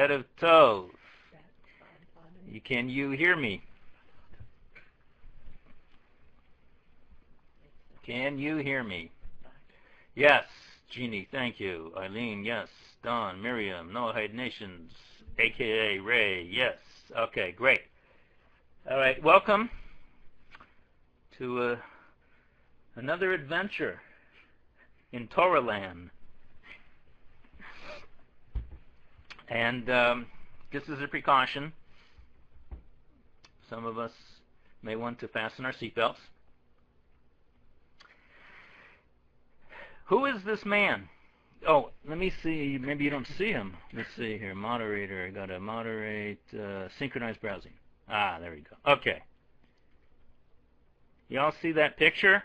Erev Tov. Can you hear me? Can you hear me? Yes, Jeannie, thank you. Eileen, yes. Don, Miriam, Noahide Nations, a.k.a. Ray, yes. Okay, great. All right, welcome to another adventure in Torah land. And just as a precaution, some of us may want to fasten our seatbelts. Who is this man? Oh, let me see. Maybe you don't see him. Let's see here. Moderator. I got to moderate. Synchronized browsing. Ah, there we go. Okay. Y'all see that picture?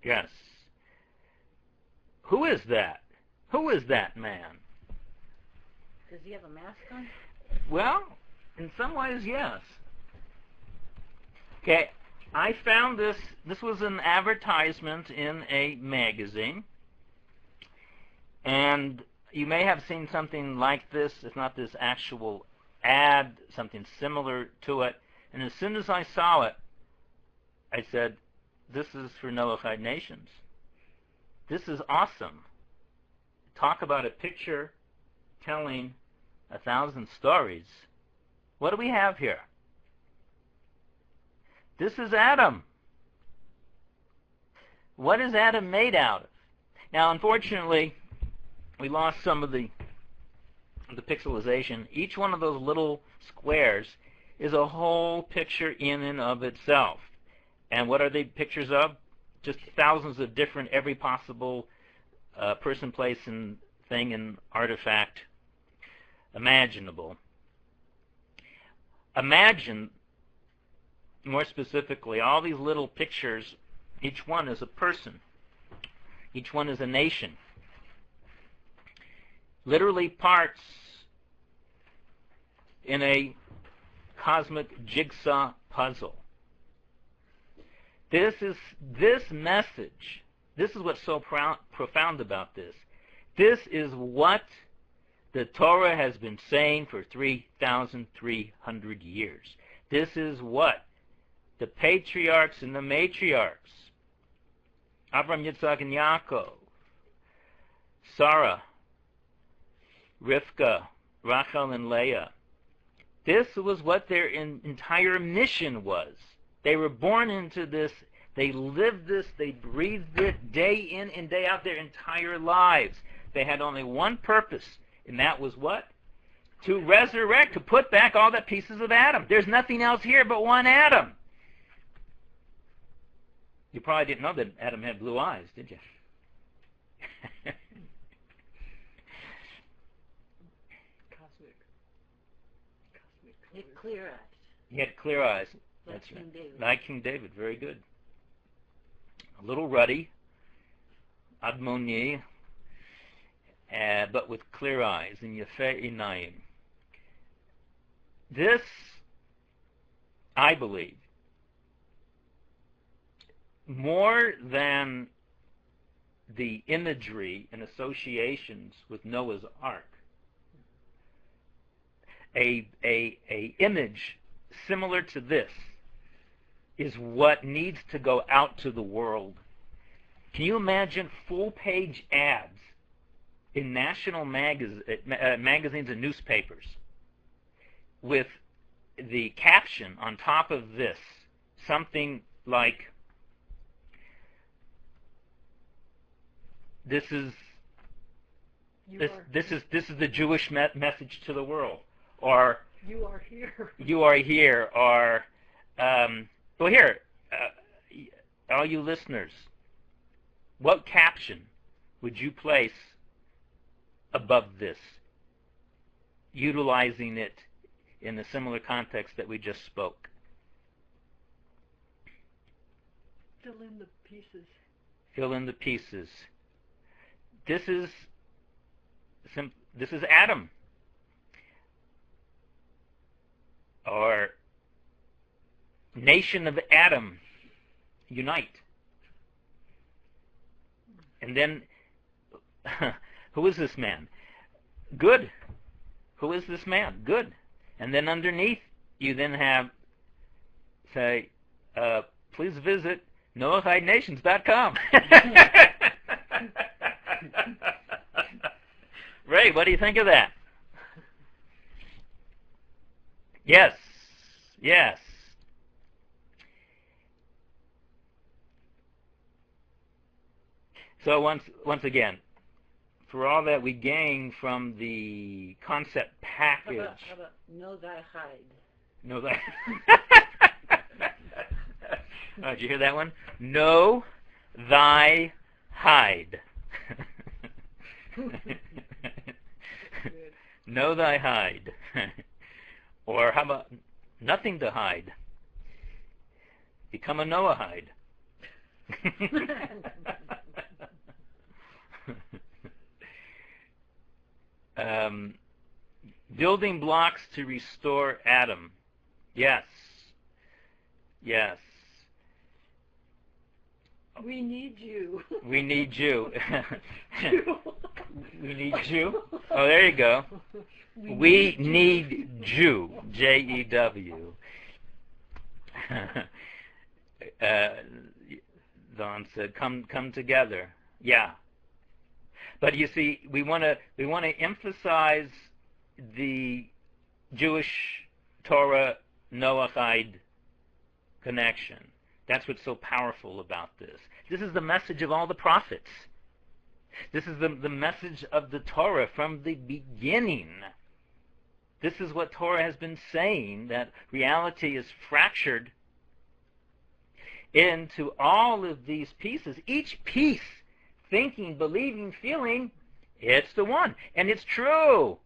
Yes. Who is that? Who is that man? Does he have a mask on? Well, in some ways, yes. Okay. I found this. This was an advertisement in a magazine. And you may have seen something like this, if not this actual ad, something similar to it. And as soon as I saw it, I said, this is for Noahide Nations. This is awesome. Talk about a picture telling 1,000 stories. What do we have here? This is Adam. What is Adam made out of? Now, unfortunately, we lost some of the pixelization. Each one of those little squares is a whole picture in and of itself. And what are they pictures of? Just thousands of different, every possible person, place, and thing and artifact imaginable. Imagine, more specifically, all these little pictures, each one is a person. Each one is a nation. Literally parts in a cosmic jigsaw puzzle. This message, this is what's so profound about this. This is what the Torah has been saying for 3,300 years. This is what the patriarchs and the matriarchs, Abraham, Yitzhak, and Yaakov, Sarah, Rivka, Rachel, and Leah. This was what their entire mission was. They were born into this. They lived this. They breathed it day in and day out their entire lives. They had only one purpose, and that was what? To resurrect, to put back all the pieces of Adam. There's nothing else here but one Adam. You probably didn't know that Adam had blue eyes, did you? He had clear eyes. He had clear eyes. That's right. Like King David. Very good. A little ruddy, admoni, but with clear eyes, and yafeh inayim. This, I believe, more than the imagery and associations with Noah's Ark, a image similar to this is what needs to go out to the world. Can you imagine full-page ads in national magazines and newspapers with the caption on top of this, something like, this is the Jewish message to the world, or you are here. You are here, or well, here, all you listeners, what caption would you place above this, utilizing it in the similar context that we just spoke? Fill in the pieces. Fill in the pieces. This is Adam, or nation of Adam, unite. And then, who is this man? good. Who is this man? Good. And then underneath, you then have, say, please visit NoahIdeNations.com. Ray, what do you think of that? Yes. Yes. So once again, for all that we gain from the concept package. How about know thy hide? Know thy. Oh, did you hear that one? Know thy hide. Know thy hide. Or how about nothing to hide? Become a Noahide. Building blocks to restore Adam. Yes. Yes. We need you. We need you. We need you. Oh, there you go. We need Jew. Jew. Don said, "Come together." Yeah. But you see, we want to emphasize the Jewish Torah Noahide connection. That's what's so powerful about this. This is the message of all the prophets. This is the message of the Torah from the beginning. This is what Torah has been saying, that reality is fractured into all of these pieces. Each piece, thinking, believing, feeling, it's the one. And it's true.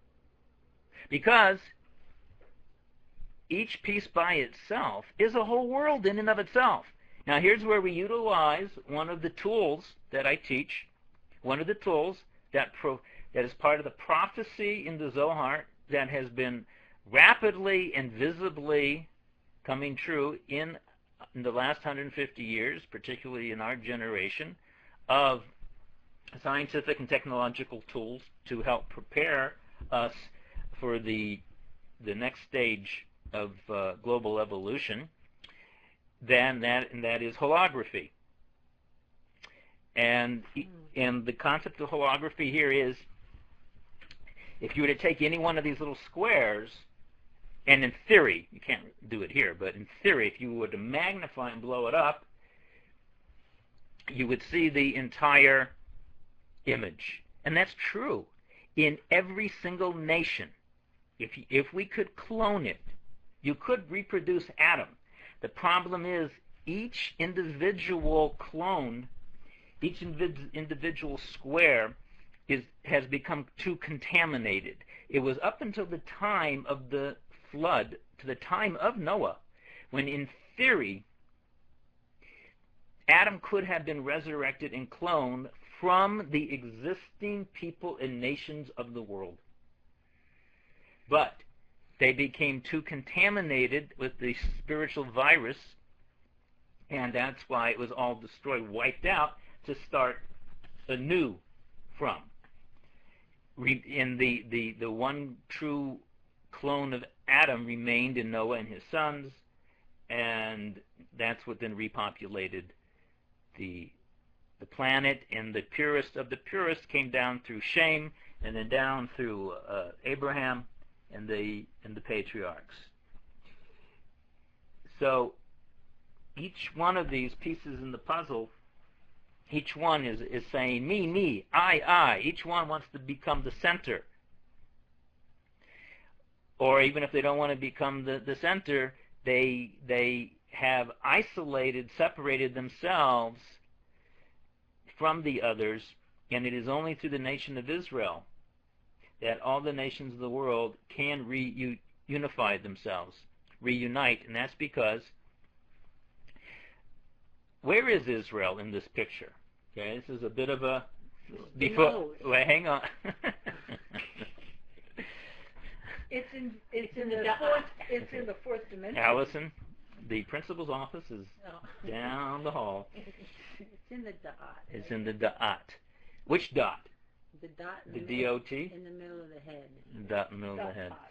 Because each piece by itself is a whole world in and of itself. Now here's where we utilize one of the tools that I teach, one of the tools that is part of the prophecy in the Zohar that has been rapidly and visibly coming true in the last 150 years, particularly in our generation, of scientific and technological tools to help prepare us for the next stage of global evolution, and that is holography. And the concept of holography here is, if you were to take any one of these little squares, and in theory, you can't do it here, but in theory, if you were to magnify and blow it up, you would see the entire image. And that's true in every single nation. If we could clone it, you could reproduce Adam. The problem is each individual clone, each individual square has become too contaminated. It was up until the time of the flood, to the time of Noah, when in theory Adam could have been resurrected and cloned from the existing people and nations of the world. But they became too contaminated with the spiritual virus, and that's why it was all destroyed, wiped out, to start anew from. And the one true clone of Adam remained in Noah and his sons, and that's what then repopulated the planet. And the purest of the purest came down through Shem, and then down through Abraham and the patriarchs. So each one of these pieces in the puzzle, each one is saying me, I. Each one wants to become the center. Or even if they don't want to become the center, they have isolated, separated themselves from the others, and it is only through the nation of Israel that all the nations of the world can unify themselves, reunite, and that's because, where is Israel in this picture? Okay, this is a bit of a before. Wait, hang on. It's in the fourth dimension. Allison, the principal's office is down the hall. It's in the dot. It's in the dot. Which dot? The dot The D-O-T? in the middle of the head. Dot in the middle of the head. Dot.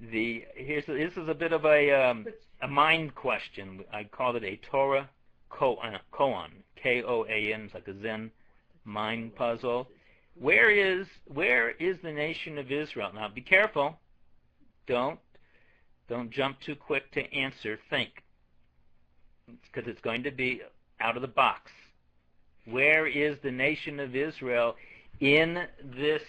This is a bit of a mind question. I called it a Torah koan, K-O-A-N. It's like a Zen mind puzzle. Where is the nation of Israel? Now, be careful. Don't jump too quick to answer. Think, because it's going to be out of the box. Where is the nation of Israel in this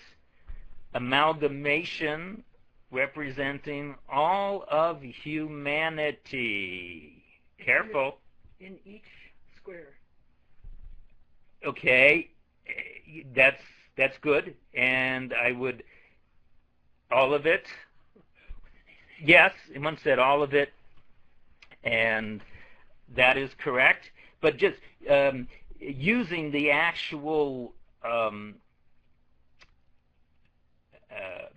amalgamation representing all of humanity? Careful. In each square. Okay, that's good, and I would all of it. Yes, one said all of it, and that is correct. But just using the actual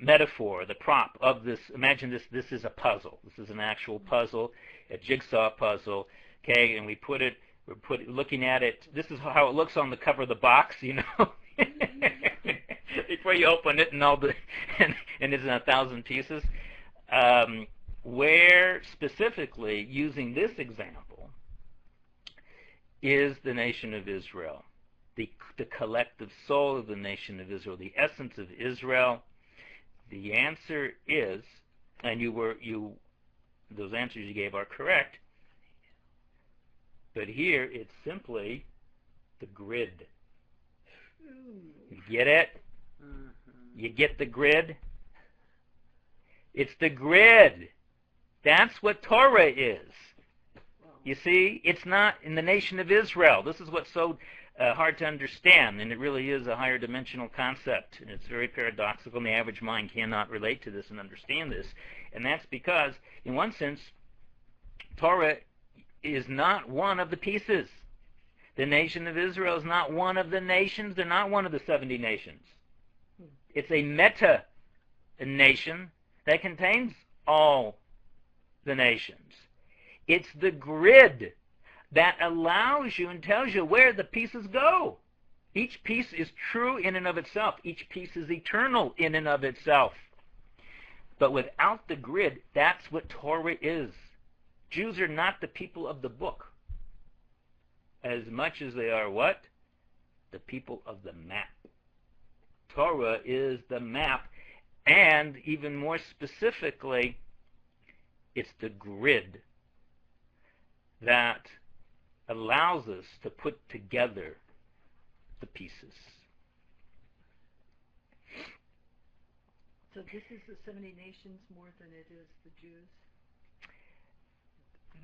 metaphor, the prop of this. Imagine this is a puzzle. This is an actual puzzle, a jigsaw puzzle. Okay, and we're looking at it. This is how it looks on the cover of the box, you know. Before you open it, and it's in 1,000 pieces. Where specifically, using this example, is the nation of Israel, the collective soul of the nation of Israel, the essence of Israel? The answer is, and those answers you gave are correct, but here it's simply the grid. You get it? You get the grid? It's the grid. That's what Torah is. You see, it's not in the nation of Israel. This is what's so hard to understand, and it really is a higher dimensional concept. And it's very paradoxical, and the average mind cannot relate to this and understand this. And that's because, in one sense, Torah is not one of the pieces. The nation of Israel is not one of the nations. They're not one of the 70 nations. It's a meta nation that contains all the nations. It's the grid that allows you and tells you where the pieces go. Each piece is true in and of itself. Each piece is eternal in and of itself. But without the grid, that's what Torah is. Jews are not the people of the book, as much as they are what? The people of the map. Torah is the map, and even more specifically, it's the grid that allows us to put together the pieces. So this is the 70 nations more than it is the Jews?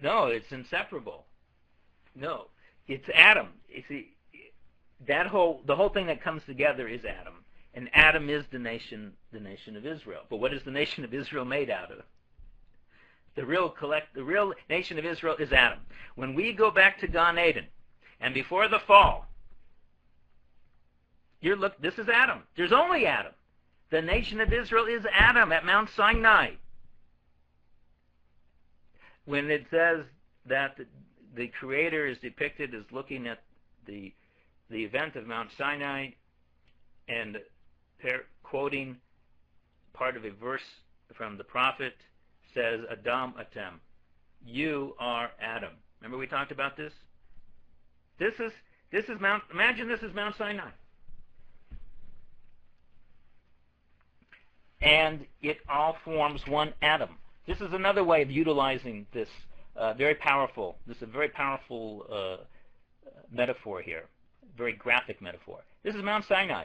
No, it's inseparable. No, it's Adam. You see, the whole thing that comes together is Adam, and Adam is the nation of Israel. But what is the nation of Israel made out of? The real nation of Israel is Adam. When we go back to Gan Eden, and before the fall, this is Adam. There's only Adam. The nation of Israel is Adam at Mount Sinai. When it says that the Creator is depicted as looking at the event of Mount Sinai and quoting part of a verse from the prophet, says, Adam Atem, you are Adam. Remember we talked about this? This is imagine this is Mount Sinai. And it all forms one atom. This is another way of utilizing this very powerful metaphor here, very graphic metaphor. This is Mount Sinai.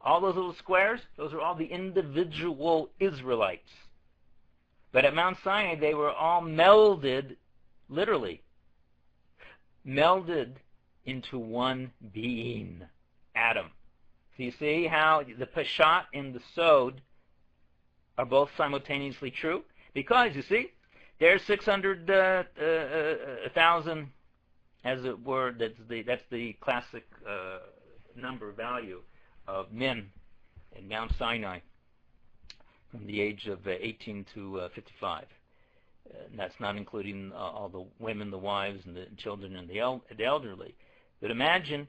All those little squares, those are all the individual Israelites. But at Mount Sinai, they were all melded, literally, melded into one being, Adam. So you see how the Peshat and the Sod are both simultaneously true? Because, you see, there's 600,000, as it were, that's the classic number value of men in Mount Sinai from the age of 18 to 55. And that's not including all the women, the wives, and the children, and the elderly. But imagine,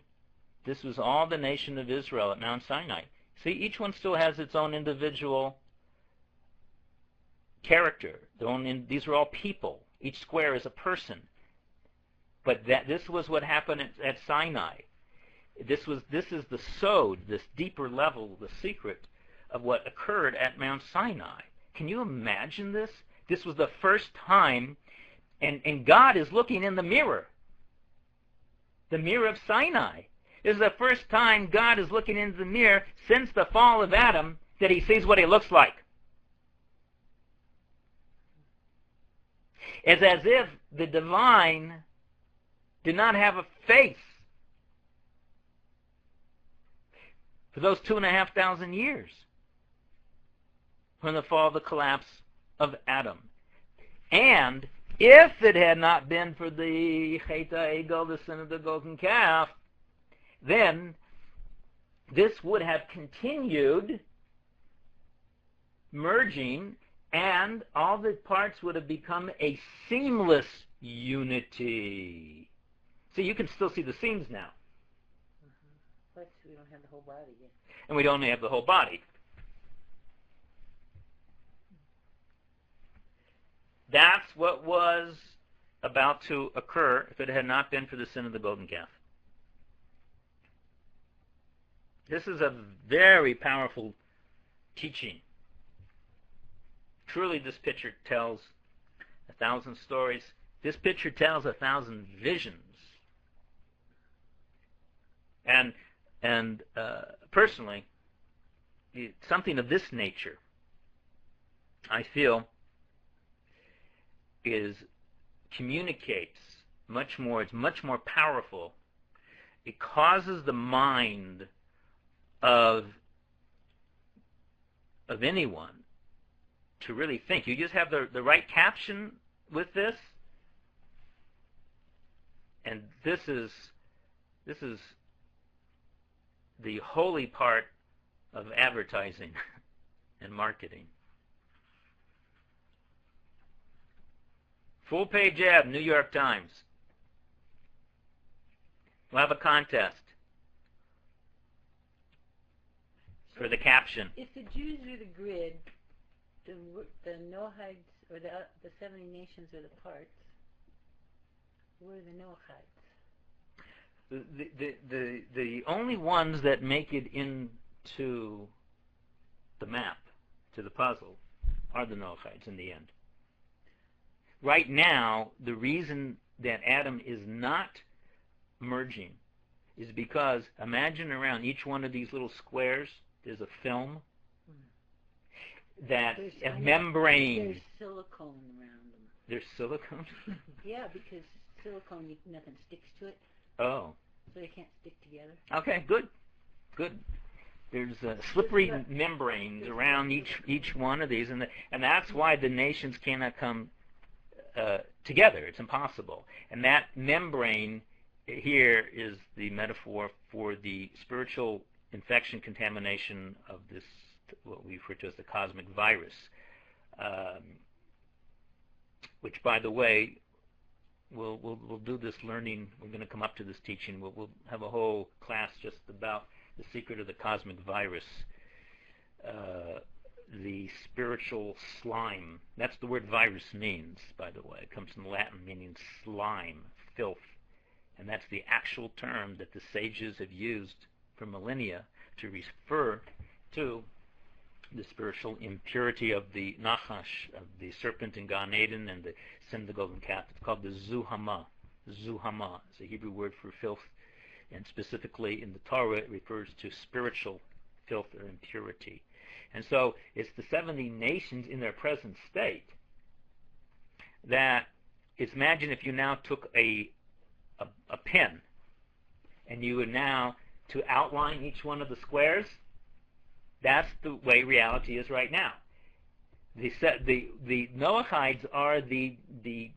this was all the nation of Israel at Mount Sinai. See, each one still has its own individual character. These are all people. Each square is a person. But this was what happened at Sinai. This is the sod, this deeper level, the secret of what occurred at Mount Sinai. Can you imagine this? This was the first time, and God is looking in the mirror of Sinai. This is the first time God is looking into the mirror since the fall of Adam that he sees what he looks like. It's as if the divine did not have a face for those 2,500 years from the fall, the collapse of Adam. And if it had not been for the Chet HaEgel, the sin of the golden calf, then this would have continued merging, and all the parts would have become a seamless unity. See, you can still see the seams now. But we don't have the whole body yet. And we don't have the whole body. That's what was about to occur if it had not been for the sin of the golden calf. This is a very powerful teaching. Truly, this picture tells 1,000 stories. This picture tells 1,000 visions. And personally, something of this nature, I feel, communicates much more. It's much more powerful. It causes the mind of anyone to really think. You just have the right caption with this, and this is the holy part of advertising and marketing. Full page ad, New York Times. We'll have a contest for the caption. If the Jews are the grid, the Noahides, or the 70 nations are the parts, where are the Noahides? The only ones that make it into the map, to the puzzle, are the Noahides in the end. Right now, the reason that Adam is not merging is because, imagine around each one of these little squares, there's a film that a membrane. There's silicone around them. There's silicone? Yeah, because silicone, nothing sticks to it. Oh. So they can't stick together. Okay, good. There's slippery membranes around each one of these, and that's why the nations cannot come together. It's impossible. And that membrane here is the metaphor for the spiritual infection, contamination of this, what we refer to as the cosmic virus, which, by the way, we'll do this learning. We're going to come up to this teaching. We'll have a whole class just about the secret of the cosmic virus, the spiritual slime. That's the word virus means, by the way. It comes from Latin meaning slime, filth. And that's the actual term that the sages have used for millennia to refer to the spiritual impurity of the Nachash, of the serpent in Gan Eden, and the sin of the golden calf. It's called the Zuhama. Zuhama is a Hebrew word for filth, and specifically in the Torah it refers to spiritual filth or impurity. And so it's the 70 nations in their present state that, imagine if you now took a pen and you would now, to outline each one of the squares, that's the way reality is right now. The Noahides are the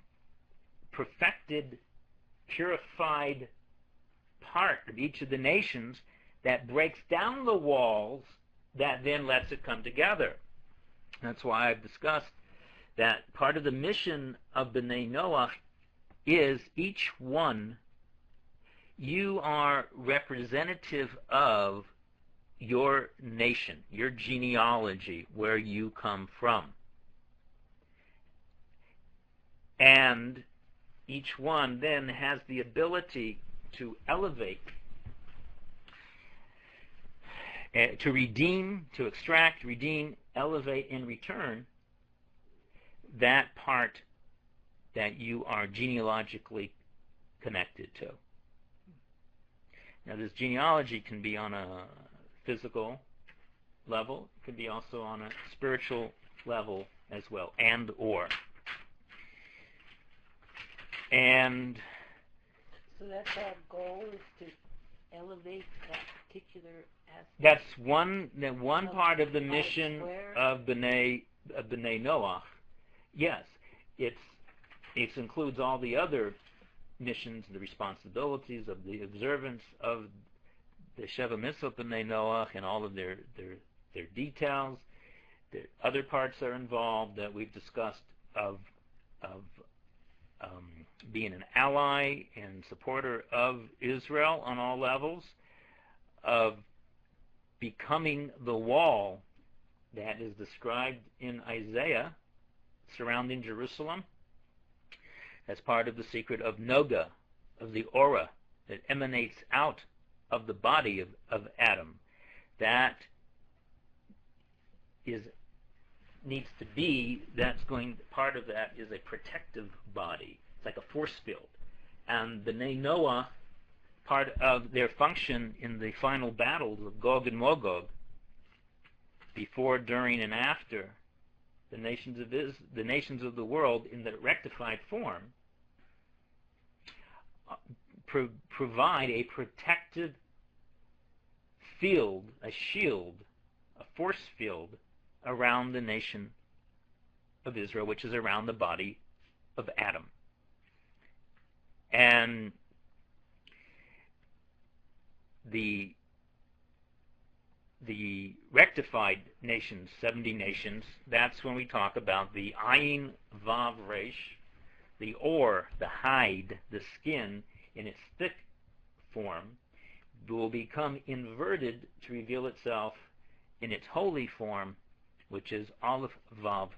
perfected, purified part of each of the nations that breaks down the walls that then lets it come together. That's why I've discussed that part of the mission of B'nai Noach is each one, you are representative of your nation, your genealogy, where you come from. And each one then has the ability to elevate, to redeem, to extract, redeem, elevate, in return that part that you are genealogically connected to. Now, this genealogy can be on a physical level, it can be also on a spiritual level as well, and or. And so that's our goal, is to elevate that particular aspect. That's one part of the mission of B'nai Noach. Yes, it includes all the other missions, the responsibilities of the observance of the Sheva Mitzvot B'nai Noach and all of their details. The other parts are involved that we've discussed of being an ally and supporter of Israel on all levels, of becoming the wall that is described in Isaiah surrounding Jerusalem as part of the secret of Noga, of the aura that emanates out of the body of Adam. That needs to be, part of that is a protective body. It's like a force field. And B'nai Noah, part of their function in the final battles of Gog and Magog, before, during, and after, the nations of the world in the rectified form provide a protective field, a shield, a force field around the nation of Israel, which is around the body of Adam. And the rectified nations, 70 nations, that's when we talk about the Ayin Vav Resh, the ore, the hide, the skin, in its thick form, will become inverted to reveal itself in its holy form, which is Aleph Vav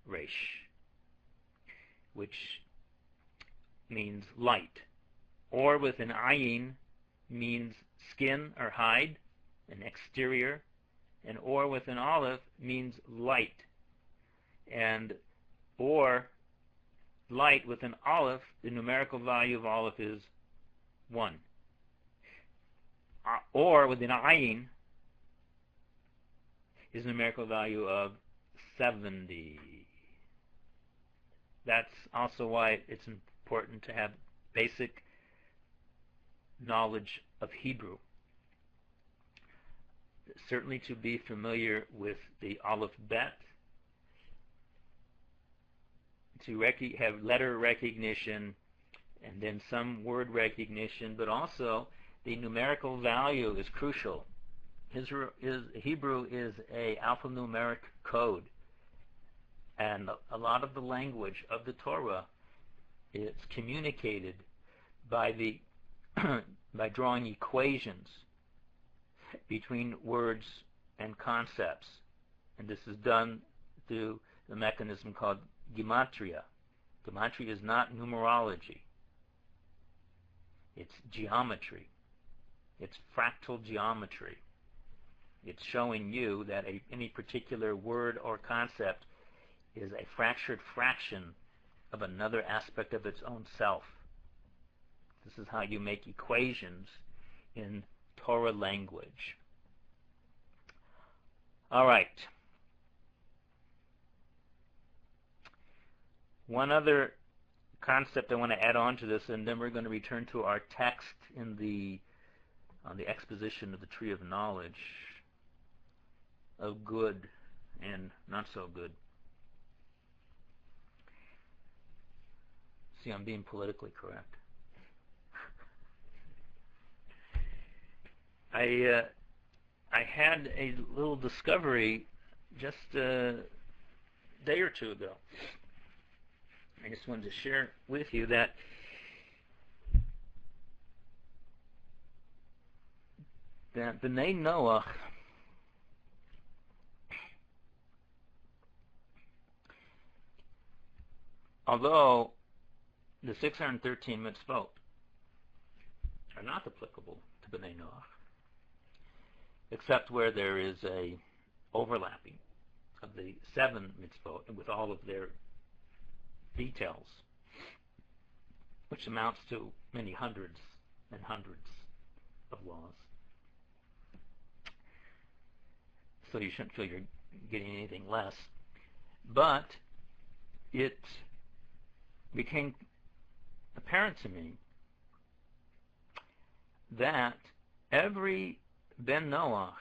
Resh, which means light. Or with an ayin means skin or hide, an exterior, and or with an aleph means light. And or light with an aleph, the numerical value of aleph is 1. Or with an ayin is a numerical value of 70. That's also why it's important to have basic knowledge of Hebrew. Certainly to be familiar with the Aleph Bet, to have letter recognition and then some word recognition, but also the numerical value is crucial. Hebrew is a alphanumeric code, and a lot of the language of the Torah is communicated by by drawing equations between words and concepts, and this is done through the mechanism called gematria. Gematria is not numerology. It's geometry. It's fractal geometry. It's showing you that any particular word or concept is a fractured fraction of another aspect of its own self. This is how you make equations in Torah language. All right. One other concept I want to add on to this, and then we're going to return to our text on the exposition of the tree of knowledge of good and not so good. See, I'm being politically correct. I had a little discovery just a day or two ago. I just wanted to share with you that B'nai Noach although the 613 mitzvot are not applicable to B'nai Noach, except where there is a overlapping of the 7 mitzvot with all of their details, which amounts to many hundreds and hundreds of laws. So you shouldn't feel you're getting anything less. But it became apparent to me that every Ben Noach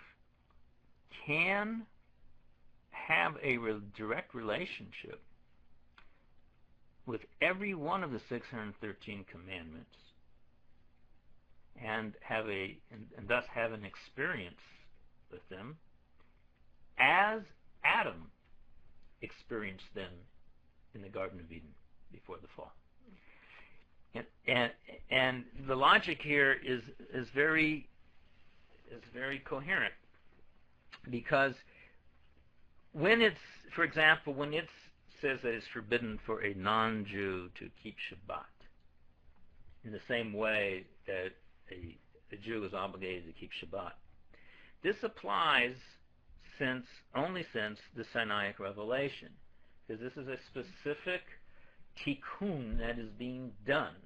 can have a direct relationship with every one of the 613 commandments and thus have an experience with them as Adam experienced them in the Garden of Eden before the fall. And the logic here is very coherent, because when it's, for example, when it says that it's forbidden for a non-Jew to keep Shabbat, in the same way that a Jew is obligated to keep Shabbat, this applies only since the Sinaitic revelation, because this is a specific tikkun that is being done.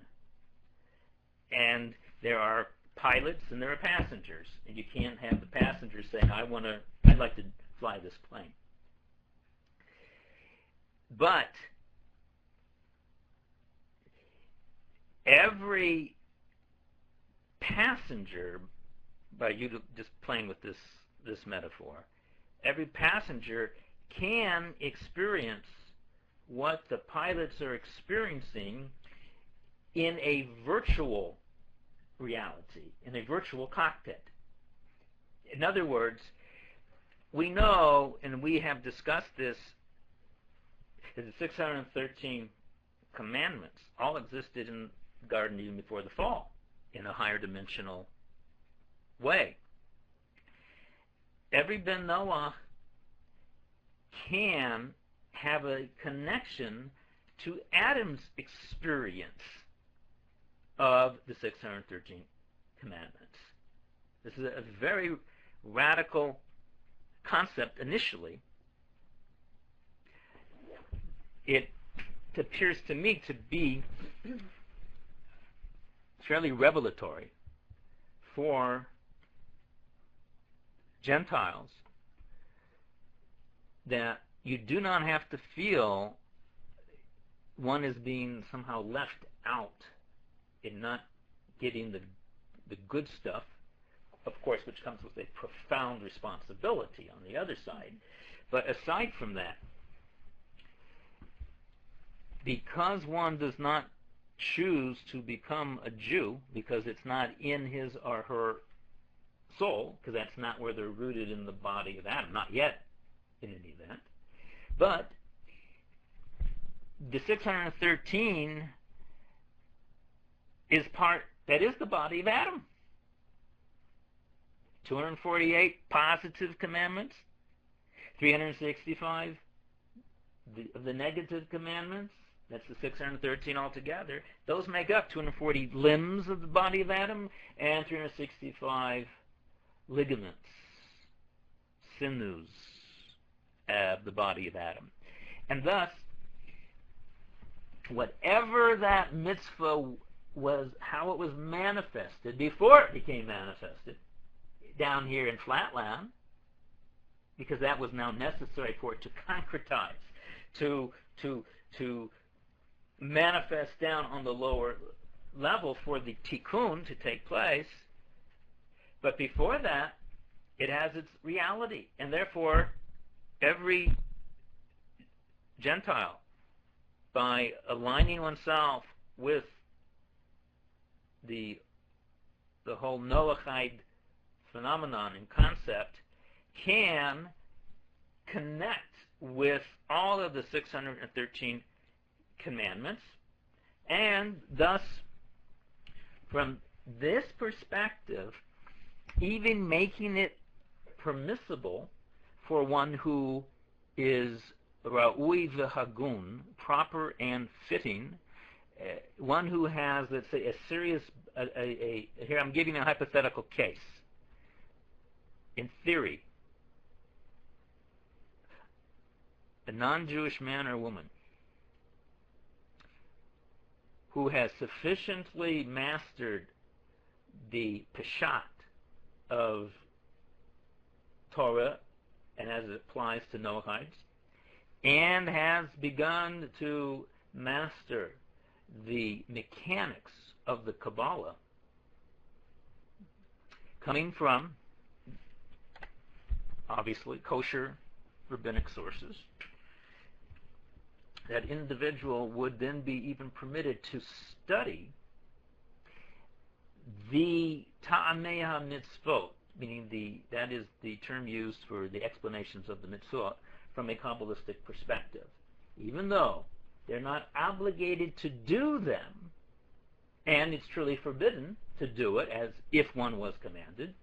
And there are pilots and there are passengers, and you can't have the passengers saying, I'd like to fly this plane. But every passenger, by you just playing with this metaphor, every passenger can experience what the pilots are experiencing in a virtual reality, in a virtual cockpit. In other words, we know, and we have discussed this, that the 613 commandments all existed in the Garden even before the fall, in a higher dimensional way. Every Ben Noach can have a connection to Adam's experience of the 613 commandments. This is a very radical concept initially. It appears to me to be fairly revelatory for Gentiles, that you do not have to feel one is being somehow left out in not getting the good stuff, of course, which comes with a profound responsibility on the other side. But aside from that, because one does not choose to become a Jew, because it's not in his or her soul, because that's not where they're rooted in the body of Adam, not yet in any event, but the 613 is the body of Adam. 248 positive commandments, 365 of the negative commandments, that's the 613 altogether. Those make up 240 limbs of the body of Adam and 365 ligaments, sinews of the body of Adam. And thus, whatever that mitzvah was, how it was manifested before it became manifested down here in Flatland, because that was now necessary for it to concretize, to manifest down on the lower level for the tikkun to take place. But before that, it has its reality, and therefore every Gentile, by aligning oneself with the whole Noachide phenomenon and concept, can connect with all of the 613 commandments, and thus, from this perspective, even making it permissible for one who is ra'ui v'hagun, proper and fitting, one who has, let's say, a serious, here I'm giving a hypothetical case. In theory, a non-Jewish man or woman who has sufficiently mastered the peshat of Torah, and as it applies to Noahides, and has begun to master the mechanics of the Kabbalah, coming from, obviously, kosher rabbinic sources, that individual would then be even permitted to study the ta'amei ha-mitzvot, meaning that is the term used for the explanations of the mitzvot from a Kabbalistic perspective. Even though they're not obligated to do them, and it's truly forbidden to do it as if one was commanded,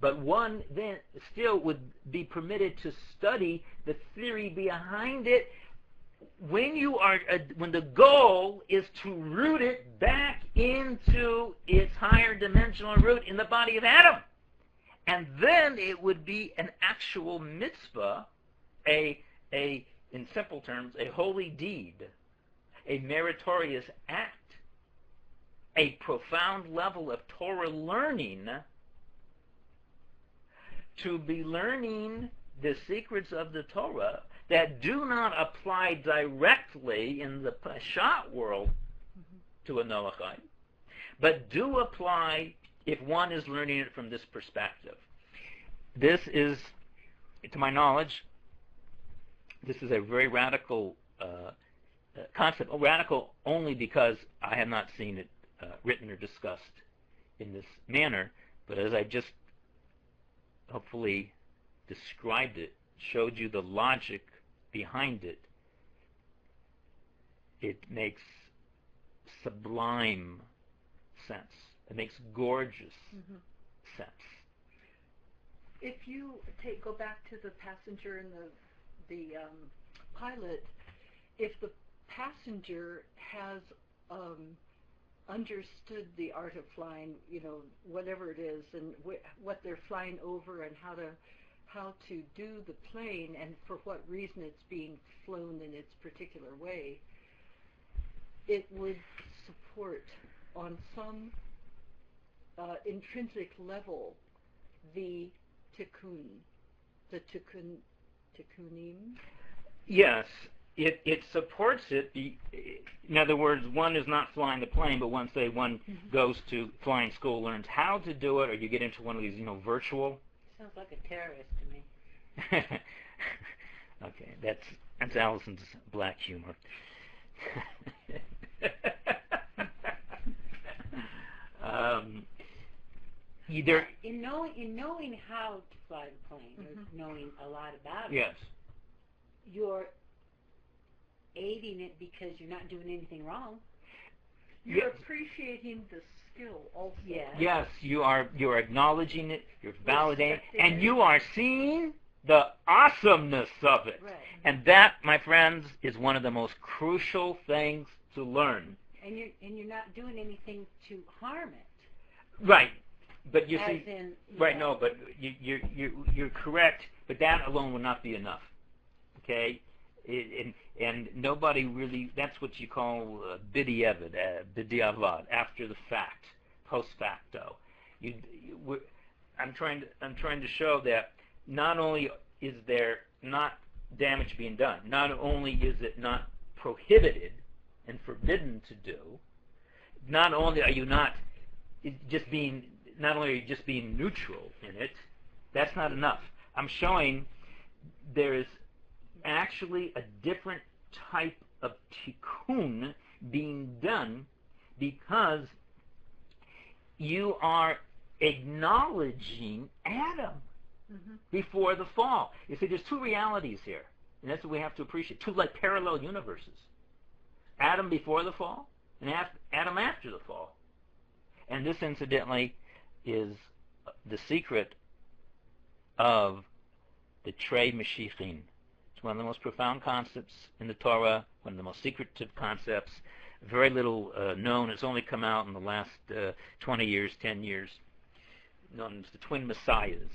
but one then still would be permitted to study the theory behind it when the goal is to root it back into its higher dimensional root in the body of Adam. And then it would be an actual mitzvah, in simple terms, a holy deed, a meritorious act, a profound level of Torah learning, to be learning the secrets of the Torah that do not apply directly in the Peshat world to a Noachide, but do apply if one is learning it from this perspective. This is, to my knowledge, this is a very radical concept. Radical only because I have not seen it written or discussed in this manner, but as I just hopefully described it, showed you the logic behind it, it makes sublime sense. It makes gorgeous sense. If you go back to the passenger and the pilot, if the passenger has understood the art of flying, whatever it is, and what they're flying over, and how to do the plane, and for what reason it's being flown in its particular way, it would support on some intrinsic level the tikkunim. Yes, it supports it. In other words, one is not flying the plane, but one goes to flying school, learns how to do it, or you get into one of these, virtual. Sounds like a terrorist to me. Okay, that's Allison's black humor. In knowing how to fly the plane, or knowing a lot about it, yes, you're aiding it because you're not doing anything wrong. You're appreciating the skill also. Yeah. Yes, you're acknowledging it, you're validating, and you are seeing the awesomeness of it. Right. And that, my friends, is one of the most crucial things to learn. And you're not doing anything to harm it. Right. But you As see, in, right? No, but you're correct. But that alone will not be enough. Okay, and nobody really. That's what you call b'diavad, after the fact, post facto. I'm trying to show that not only is there not damage being done, not only is it not prohibited and forbidden to do, not only are you just being neutral in it, that's not enough. I'm showing there is actually a different type of tikkun being done because you are acknowledging Adam before the fall. You see, there's two realities here, and that's what we have to appreciate. Two like parallel universes. Adam before the fall and Adam after the fall. And this, incidentally, is the secret of the Trei Mashiachim, It's one of the most profound concepts in the Torah, one of the most secretive concepts. Very little known. It's only come out in the last 20 years, 10 years. Known as the twin messiahs.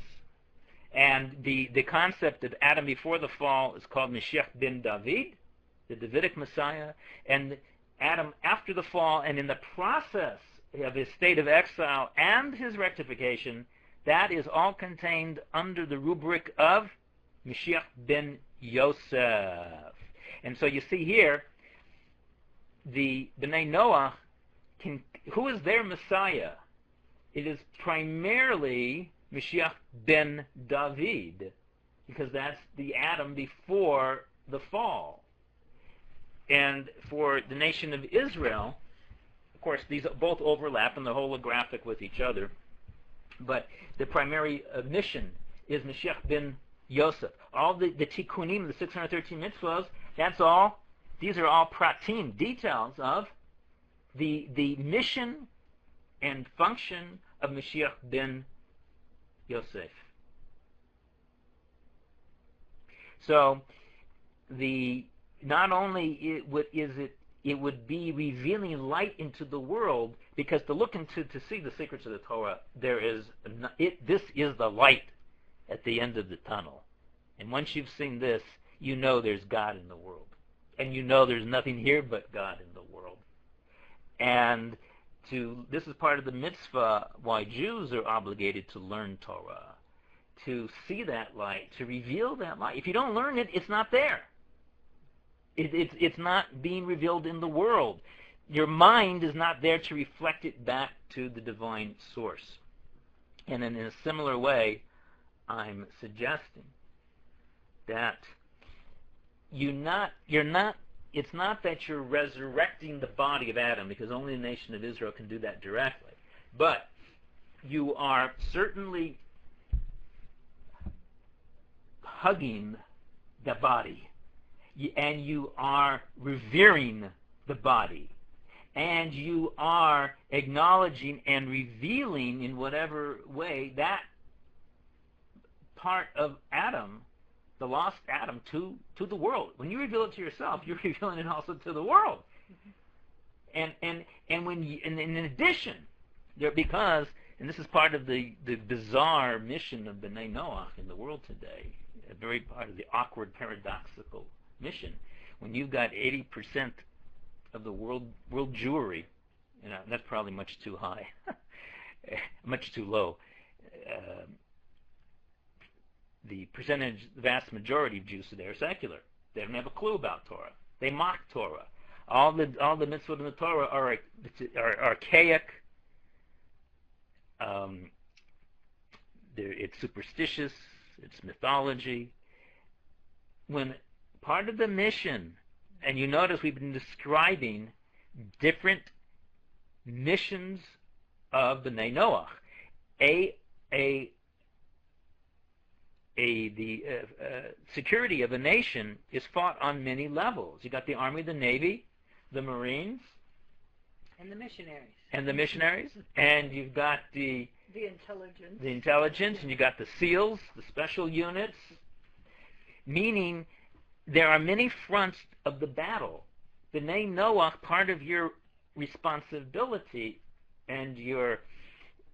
And the concept of Adam before the fall is called Mashiach ben David, the Davidic Messiah, and Adam after the fall, and in the process of his state of exile and his rectification, that is all contained under the rubric of Mashiach ben Yosef. And so you see here, the Bnei Noach, who is their Messiah? It is primarily Mashiach ben David, because that's the Adam before the fall. And for the nation of Israel, of course, these both overlap and they're holographic with each other, but the primary mission is Mashiach ben Yosef. All the tikkunim, the 613 mitzvahs, these are all pratim, details of the mission and function of Mashiach ben Yosef. So, not only it would be revealing light into the world, because to look into to see the secrets of the Torah, this is the light at the end of the tunnel. And once you've seen this, you know there's God in the world, and you know there's nothing here but God in the world. And this is part of the mitzvah why Jews are obligated to learn Torah, to see that light, to reveal that light. If you don't learn it, it's not there. It's not being revealed in the world. Your mind is not there to reflect it back to the divine source. And in a similar way, I'm suggesting that it's not that you're resurrecting the body of Adam, because only the nation of Israel can do that directly. But you are certainly hugging the body, and you are revering the body, and you are acknowledging and revealing in whatever way that part of Adam, the lost Adam, to the world. When you reveal it to yourself, you're revealing it also to the world. Mm-hmm. And when in addition, because this is part of the bizarre mission of Bnei Noach in the world today, a very part of the awkward, paradoxical mission. When you've got 80% of the world Jewry, that's probably much too high, much too low. The vast majority of Jews today are secular. They don't have a clue about Torah. They mock Torah. All the mitzvot in the Torah are archaic. It's superstitious. It's mythology. When part of the mission, and you notice we've been describing different missions of Bnei Noach. The security of a nation is fought on many levels. You got the Army, the Navy, the Marines, and the missionaries. And you've got the intelligence, and you got the SEALs, the special units. Meaning, there are many fronts of the battle. Bnei Noach, part of your responsibility and your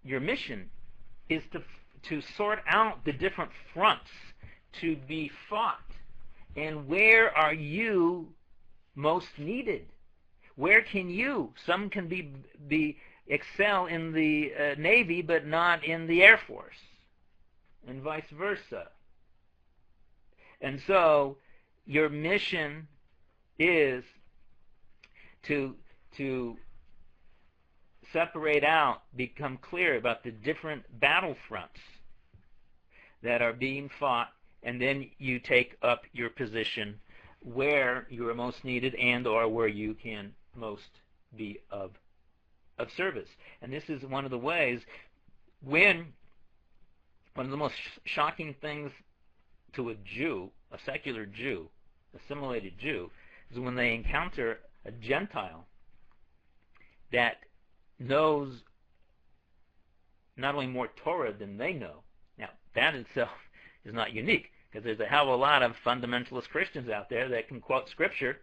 mission is to sort out the different fronts to be fought. And where are you most needed? Where can you? Some can be excel in the Navy, but not in the Air Force, and vice versa. And so your mission is to separate out, become clear about the different battle fronts that are being fought, and then you take up your position where you are most needed and or where you can most be of service. And this is one of the ways one of the most shocking things to a Jew, a secular Jew, assimilated Jew, is when they encounter a Gentile that knows not only more Torah than they know. Now, that itself is not unique. because there's a hell of a lot of fundamentalist Christians out there that can quote Scripture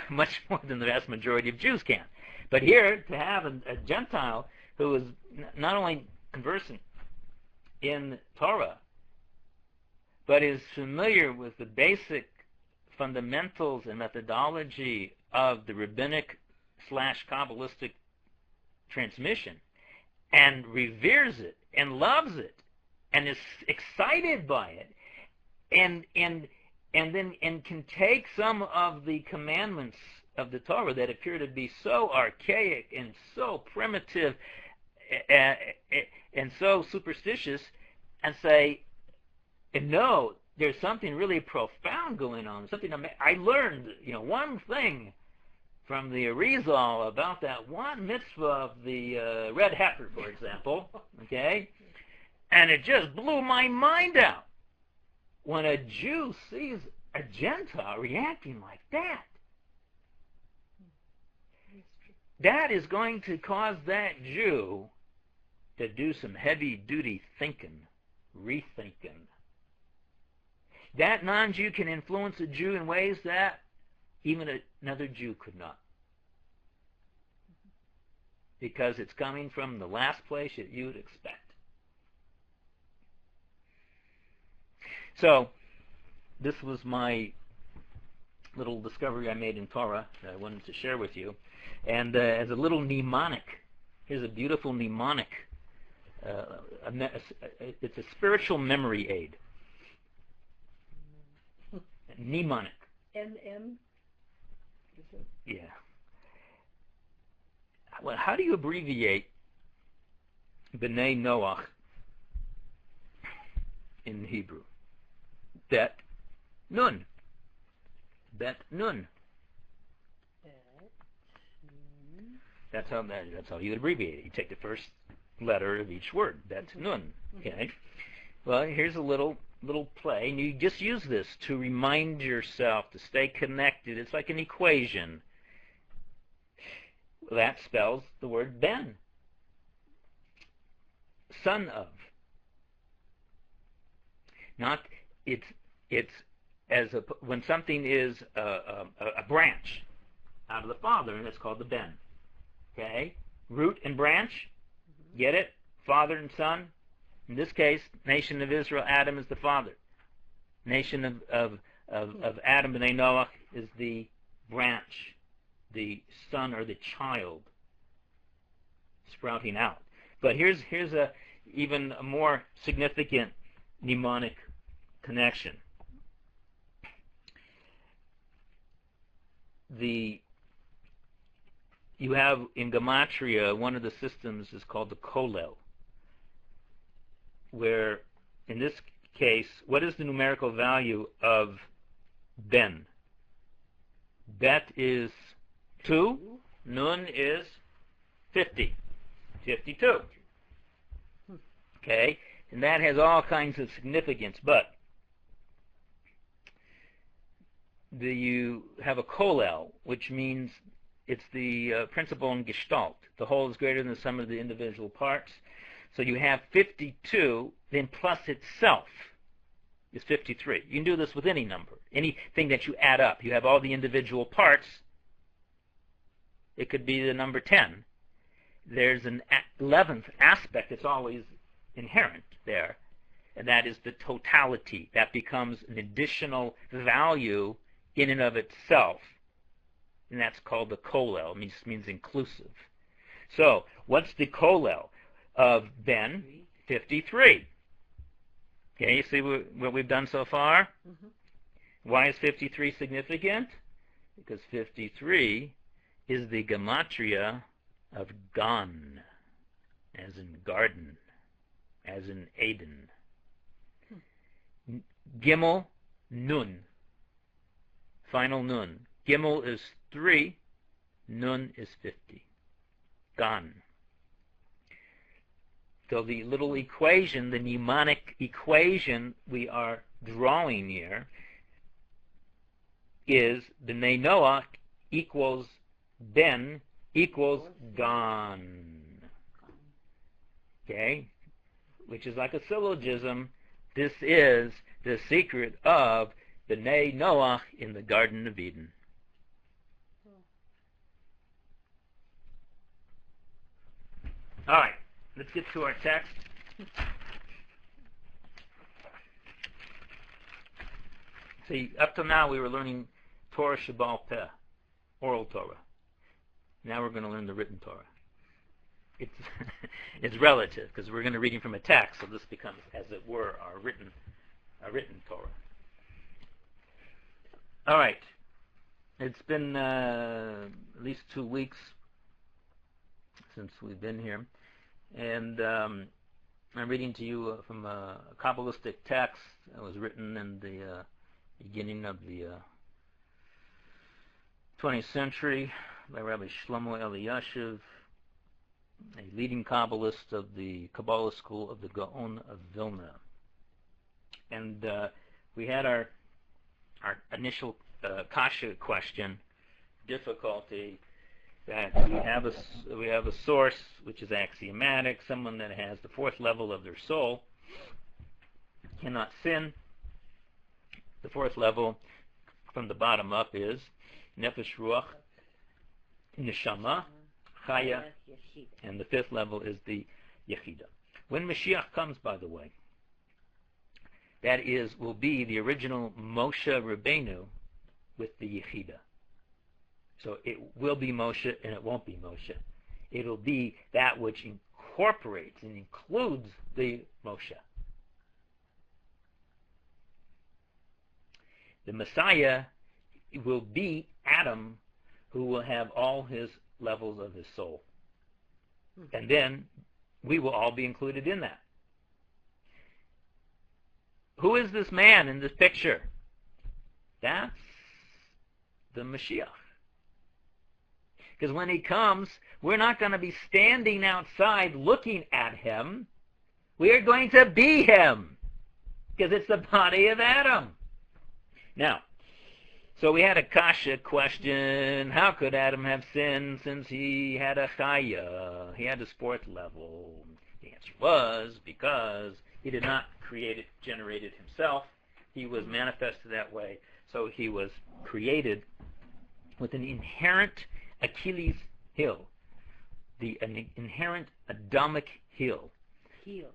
much more than the vast majority of Jews can. But here, to have a Gentile who is not only conversant in Torah, but is familiar with the basic fundamentals and methodology of the rabbinic/Kabbalistic transmission, and reveres it and loves it and is excited by it, and can take some of the commandments of the Torah that appear to be so archaic and so primitive and so superstitious, and say, and no, there's something really profound going on. Something I learned, one thing from the Arizal about that one mitzvah of the red heifer, for example, okay? And it just blew my mind out when a Jew sees a Gentile reacting like that. That is going to cause that Jew to do some heavy-duty thinking, rethinking. That non-Jew can influence a Jew in ways that even another Jew could not. Because it's coming from the last place that you would expect. So, this was my little discovery I made in Torah that I wanted to share with you. And as a little mnemonic, here's a beautiful mnemonic. It's a spiritual memory aid. Mnemonic. M. Yeah. Well, how do you abbreviate B'nai Noach in Hebrew? Bet Nun. Bet Nun. That's how you abbreviate it. You take the first letter of each word. That's Nun. Okay. Well, here's a little play, and you just use this to remind yourself to stay connected. It's like an equation. That spells the word ben, son of. Not it's as when something is a branch out of the father, and it's called the ben. Okay, root and branch. Get it? Father and son. In this case, nation of Israel, Adam is the father. Nation of Adam, B'nai Noach, is the branch, the son or the child sprouting out. But here's a even a more significant mnemonic connection. You have in Gematria, one of the systems is called the Kollel, where in this case, what is the numerical value of Ben? Bet is 2, Nun is 50, 52. Okay, and that has all kinds of significance, but you have a Kollel, which means it's the principle in Gestalt. The whole is greater than the sum of the individual parts. So you have 52, then plus itself is 53. You can do this with any number. Anything that you add up. You have all the individual parts. It could be the number 10. There's an 11th aspect that's always inherent there, and that is the totality. That becomes an additional value in and of itself, and that's called the Kollel. It means inclusive. So, what's the Kollel of Ben? 53. Okay, you see what we've done so far? Why is 53 significant? Because 53 is the gematria of Gan, as in garden, as in Eden. Gimel, Nun. Final Nun. Gimel is 3, Nun is 50. Gan. So the little equation, the mnemonic equation we are drawing here is B'nai Noach equals Ben equals Gan. Okay? Which is like a syllogism This is the secret of B'nai Noach in the Garden of Eden. All right, let's get to our text. See, up till now we were learning Torah Shebaal Peh, oral Torah. Now we're going to learn the written Torah. It's it's relative because we're going to reading from a text, so this becomes, as it were, our written Torah. All right, it's been at least 2 weeks since we've been here, and I'm reading to you from a Kabbalistic text that was written in the beginning of the 20th century by Rabbi Shlomo Eliashiv, a leading Kabbalist of the Kabbalah school of the Gaon of Vilna. And we had our initial kasha question, difficulty, that we have a source which is axiomatic, someone that has the fourth level of their soul cannot sin. The fourth level from the bottom up is Nefesh Ruach, Neshama, Chaya, and the fifth level is the Yechida. When Mashiach comes, by the way, that will be the original Moshe Rabbeinu with the Yechida. So it will be Moshe and it won't be Moshe. It'll be that which incorporates and includes the Moshe. The Messiah will be Adam, who will have all his levels of his soul. And then we will all be included in that. Who is this man in this picture? That's the Mashiach. Because when he comes, we're not going to be standing outside looking at him. We are going to be him. Because it's the body of Adam. Now, so we had a kasha question. How could Adam have sinned since he had a chaya? He had his fourth level. The answer was because he did not generate it himself. He was manifested that way. So he was created with an inherent Achilles heel, an inherent Adamic heel. Heel,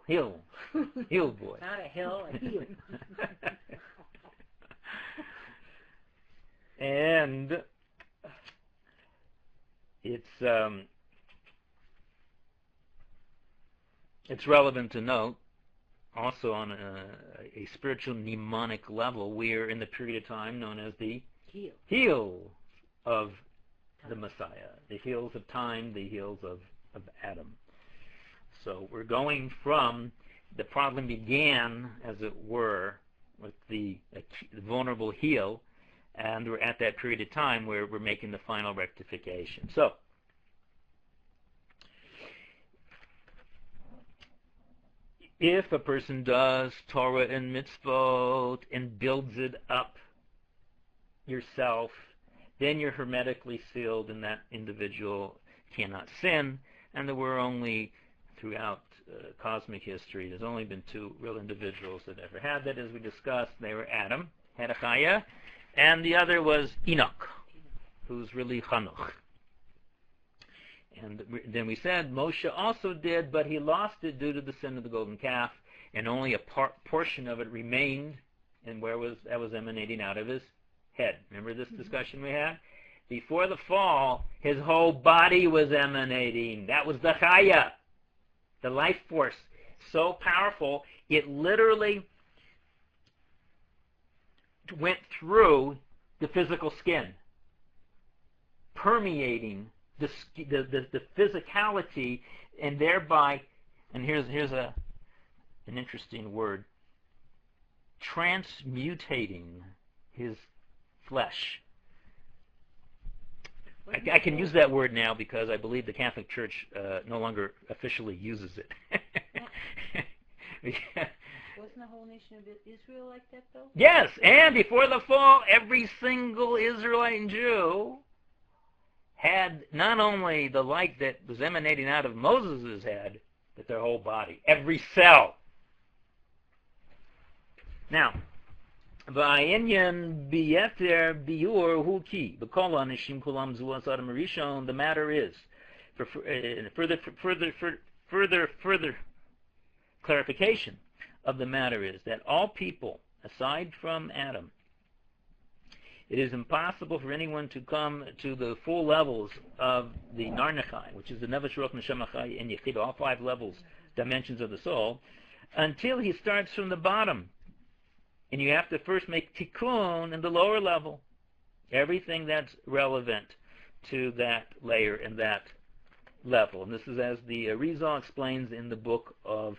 boy. Not a hill, a heel. And it's relevant to note also on a spiritual mnemonic level, we are in the period of time known as the heel of the Messiah, the heels of time, the heels of Adam. So we're going from, the problem began, as it were, with the vulnerable heel, and we're at that period of time where we're making the final rectification. So, if a person does Torah and mitzvot and builds it up yourself, then you're hermetically sealed and that individual cannot sin. And there were only, throughout cosmic history, there's only been two real individuals that ever had that, as we discussed. They were Adam, had a chaya, and the other was Enoch, who's really Chanuch. And then we said Moshe also did, but he lost it due to the sin of the golden calf, and only a portion of it remained, and that was emanating out of his head. Remember this discussion we had? Before the fall, his whole body was emanating. That was the chaya, the life force. So powerful, it literally went through the physical skin, permeating the physicality, and thereby, and here's an interesting word, transmutating his flesh. I can use that word now because I believe the Catholic Church no longer officially uses it. Wasn't the whole nation of Israel like that, though? Yes, and before the fall, every single Israelite and Jew had not only the light that was emanating out of Moses' head, but their whole body, every cell. Now, V'ayenyan biyeter biur hu ki b'kol anishim kulam zuas adam rishon. The matter is, for further clarification of the matter is that all people, aside from Adam, it is impossible for anyone to come to the full levels of the Narnachai, which is the Nefesh, Ruach, Neshama, Chai, and Yechid, all 5 levels, dimensions of the soul, until he starts from the bottom. And you have to first make tikkun in the lower level. Everything that's relevant to that layer and that level. And this is as the Rizal explains in the book of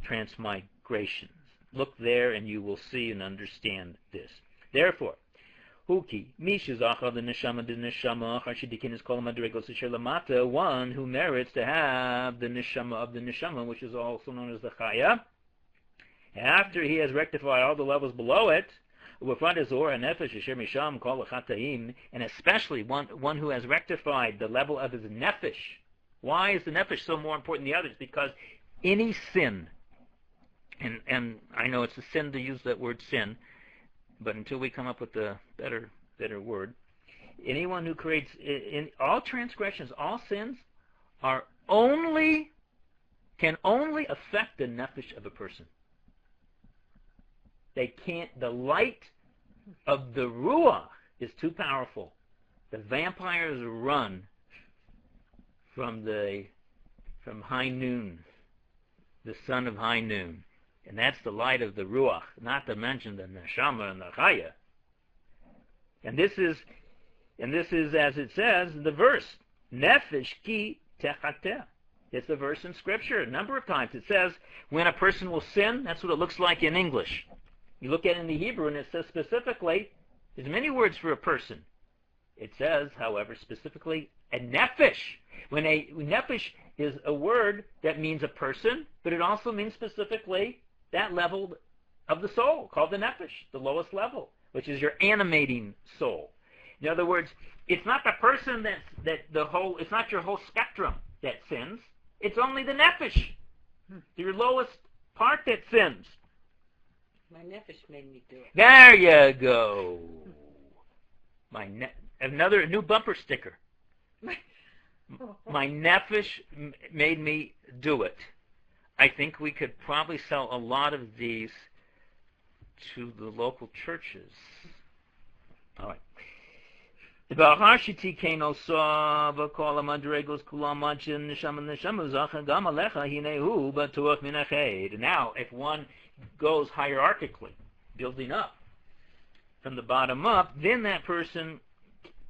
Transmigrations. Look there and you will see and understand this. Therefore, Huki, Mishizacha, the neshama, Harshidikin is called Madregos Lamata, one who merits to have the neshama of the neshama, which is also known as the Chaya. After he has rectified all the levels below it, and especially one who has rectified the level of his nefesh. Why is the nefesh so more important than the others? Because any sin, and I know it's a sin to use that word sin, but until we come up with a better word, anyone who creates in all transgressions, all sins, can only affect the nefesh of a person. They can't. The light of the ruach is too powerful. The vampires run from high noon, the sun of high noon, and that's the light of the ruach. Not to mention the neshama and the chaya. And this is as it says the verse nefesh ki techateh. It's a verse in Scripture. A number of times it says when a person will sin. That's what it looks like in English. You look at it in the Hebrew, and it says specifically, there's many words for a person. It says, however, specifically, a nefesh. When a nefesh is a word that means a person, but it also means specifically that level of the soul, called the nefesh, the lowest level, which is your animating soul. In other words, it's not the person it's not your whole spectrum that sins. It's only the nefesh, your lowest part that sins. My nefesh made me do it. There you go. Another new bumper sticker. My nefesh made me do it. I think we could probably sell a lot of these to the local churches. All right. Now, if one goes hierarchically, building up from the bottom up, then that person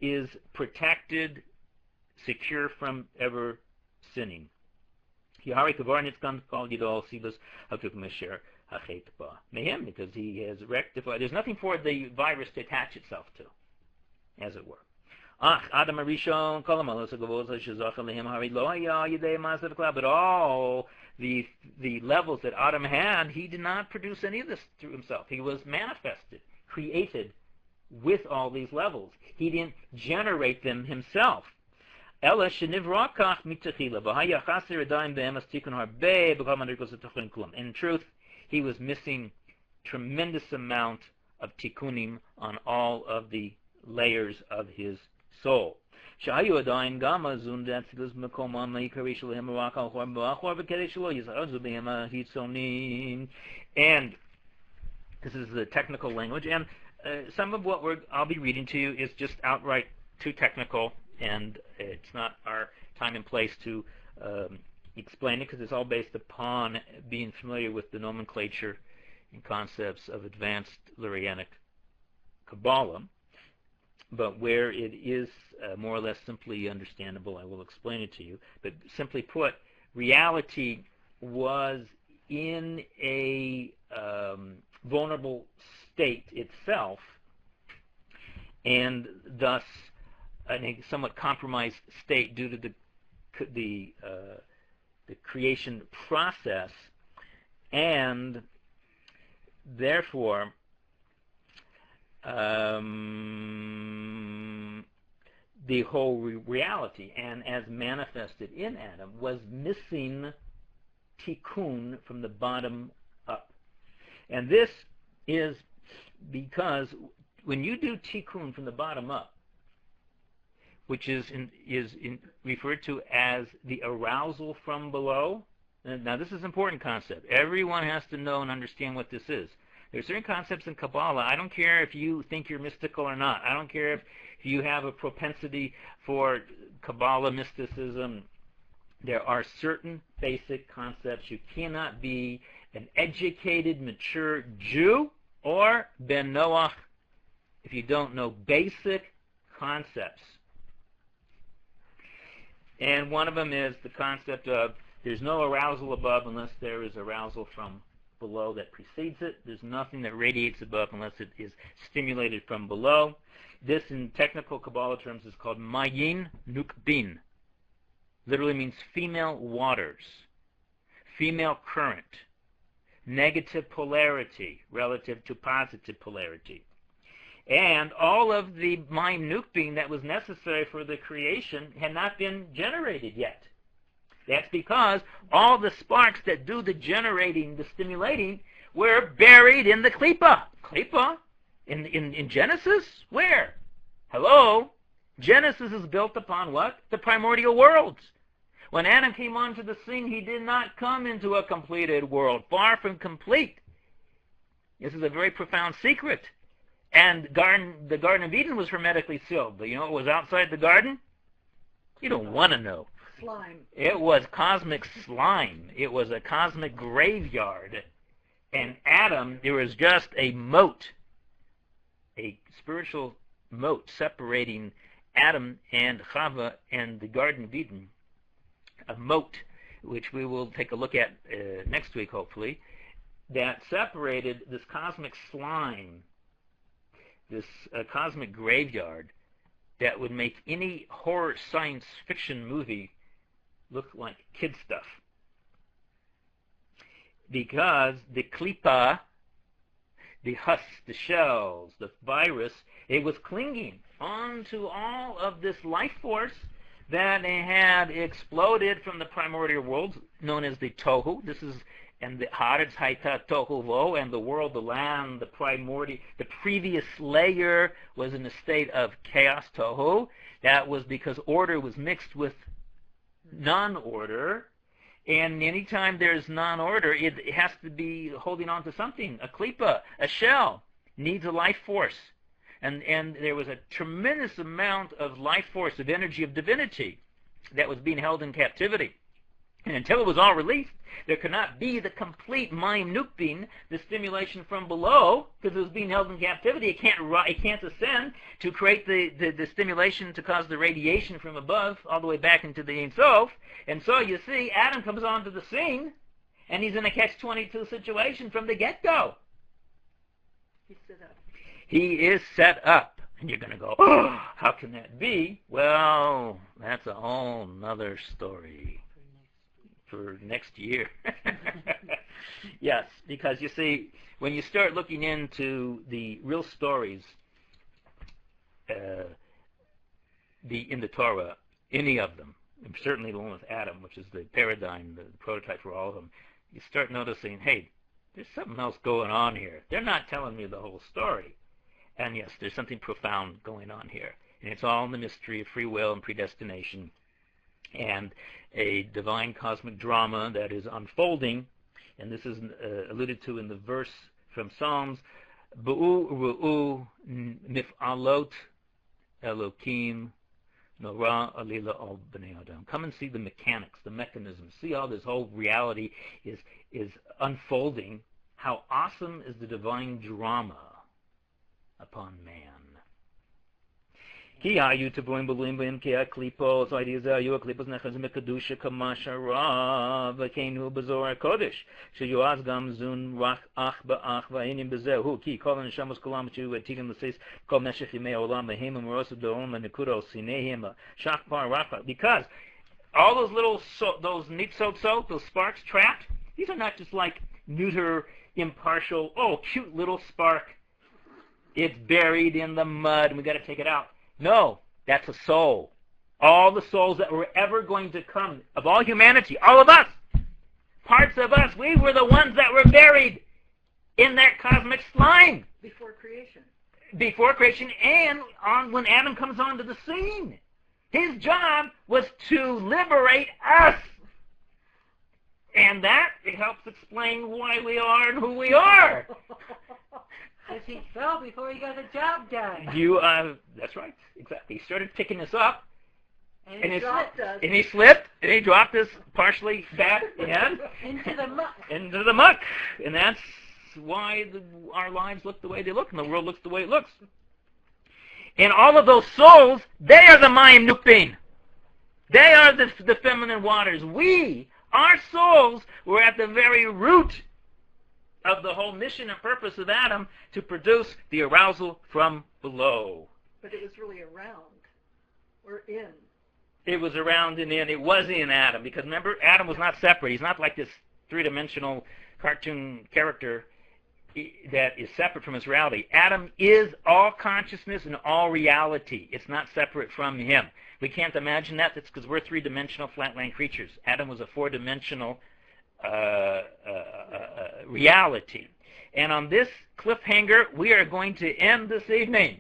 is protected, secure from ever sinning. Because he has rectified. There's nothing for the virus to attach itself to, as it were. But all the levels that Adam had, he did not produce any of this through himself. He was manifested, created with all these levels. He didn't generate them himself. In truth, he was missing tremendous amount of tikkunim on all of the layers of his soul. And this is the technical language, and some of what I'll be reading to you is just outright too technical, and it's not our time and place to explain it, because it's all based upon being familiar with the nomenclature and concepts of advanced Lurianic Kabbalah. But where it is more or less simply understandable, I will explain it to you. But simply put, reality was in a vulnerable state itself, and thus in a somewhat compromised state due to the creation process, and therefore the whole reality, and as manifested in Adam, was missing tikkun from the bottom up. And this is because when you do tikkun from the bottom up, which is referred to as the arousal from below. Now, this is an important concept. Everyone has to know and understand what this is. There are certain concepts in Kabbalah. I don't care if you think you're mystical or not. I don't care if you have a propensity for Kabbalah mysticism. There are certain basic concepts. You cannot be an educated, mature Jew or Ben Noach if you don't know basic concepts. And one of them is the concept of there's no arousal above unless there is arousal from below that precedes it. There's nothing that radiates above unless it is stimulated from below. This, in technical Kabbalah terms, is called Mayin Nukbin. Literally means female waters, female current, negative polarity relative to positive polarity. And all of the Mayim Nukbin that was necessary for the creation had not been generated yet. That's because all the sparks that do the generating, the stimulating, were buried in the Klippa. Klippa? In Genesis? Where? Hello? Genesis is built upon what? The primordial worlds. When Adam came onto the scene, he did not come into a completed world. Far from complete. This is a very profound secret. And the Garden of Eden was hermetically sealed. But you know what was outside the garden? You don't want to know. Slime. It was cosmic slime. It was a cosmic graveyard. And Adam, there was just a moat, a spiritual moat separating Adam and Chava and the Garden of Eden. A moat, which we will take a look at next week, hopefully, that separated this cosmic slime, this cosmic graveyard that would make any horror science fiction movie look like kid stuff. Because the klipa, the husk, the shells, the virus, it was clinging onto all of this life force that had exploded from the primordial world, known as the Tohu. This is, and the Haaretz Haita Tohu Vo, and the world, the land, the primordial, the previous layer was in a state of chaos, Tohu. That was because order was mixed with non-order, and anytime there's non-order, it has to be holding on to something. A klipa, a shell, needs a life force. And there was a tremendous amount of life force, of energy, of divinity that was being held in captivity. And until it was all released, there could not be the complete Mayim Nukbin, the stimulation from below, because it was being held in captivity. It can't ascend to create the stimulation to cause the radiation from above all the way back into the Ein Sof. And so you see, Adam comes onto the scene, and he's in a catch-22 situation from the get-go. He's set up. He is set up. And you're going to go, oh, how can that be? Well, that's a whole nother story for next year. Yes, because you see, when you start looking into the real stories in the Torah, any of them, and certainly the one with Adam, which is the paradigm, the prototype for all of them, you start noticing, hey, there's something else going on here. They're not telling me the whole story. And yes, there's something profound going on here. And it's all in the mystery of free will and predestination and a divine cosmic drama that is unfolding. And this is alluded to in the verse from Psalms, Bu'u ru'u mif'alot Elokim Nora alila al b'nei Adam. Come and see the mechanics, the mechanism. See how this whole reality is unfolding. How awesome is the divine drama upon man. Ki hayu tevuim beluim b'im ki ha-klipos, so ideas hayu ha-klipos nechazim b'kedusha kamashara v'keinu b'zor ha-kodesh sheyuaz gam zun rach ach ba'ach v'ainim b'zehu ki kol ha-neshamos kolam shu v'tigim l'seis kol meshech yimei olam v'hem u'morosu d'olam v'nekudo sinehim shachpar racha. Because all those little those nitzot, those sparks trapped, these are not just like neuter, impartial, oh, cute little spark. It's buried in the mud, and we got to take it out. No, that's a soul. All the souls that were ever going to come, of all humanity, all of us, parts of us, we were the ones that were buried in that cosmic slime Before creation. And when Adam comes onto the scene. His job was to liberate us. And that it helps explain why we are and who we are. Because he fell before he got the job done. That's right, exactly. He started picking us up. And he dropped us. And he slipped, and he dropped us partially back in. Into the muck. Into the muck. And that's why our lives look the way they look, and the world looks the way it looks. And all of those souls, they are the Mayim Nukbin. They are the feminine waters. Our souls, were at the very root of the whole mission and purpose of Adam to produce the arousal from below. But it was really around, or in. It was around and in. It was in Adam. Because remember, Adam was not separate. He's not like this three-dimensional cartoon character that is separate from his reality. Adam is all consciousness and all reality. It's not separate from him. We can't imagine that. That's because we're three-dimensional flatland creatures. Adam was a four-dimensional reality. And on this cliffhanger, we are going to end this evening.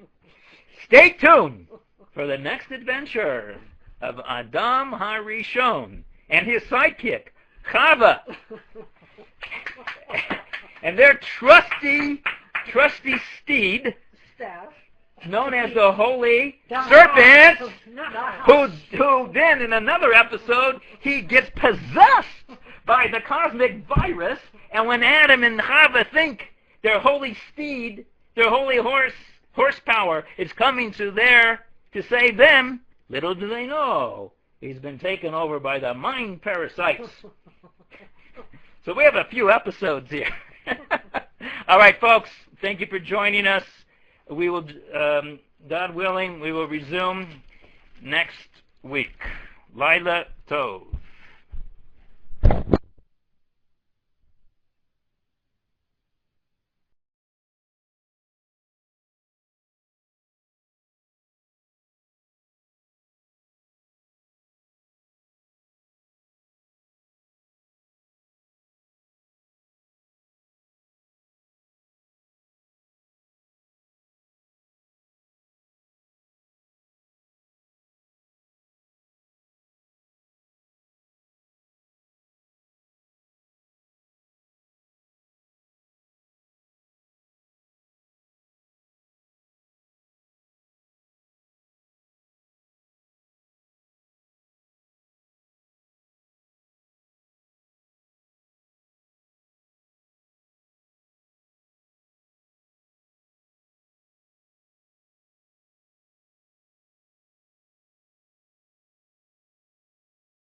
Stay tuned for the next adventure of Adam HaRishon and his sidekick, Chava, and their trusty steed, Staff. known as the Holy Serpent, who then in another episode, he gets possessed by the cosmic virus, and when Adam and Chava think their holy steed, their holy horsepower is coming to save them, little do they know, he's been taken over by the mind parasites. So we have a few episodes here. All right, folks, thank you for joining us. We will, God willing, we will resume next week. Laila Tov.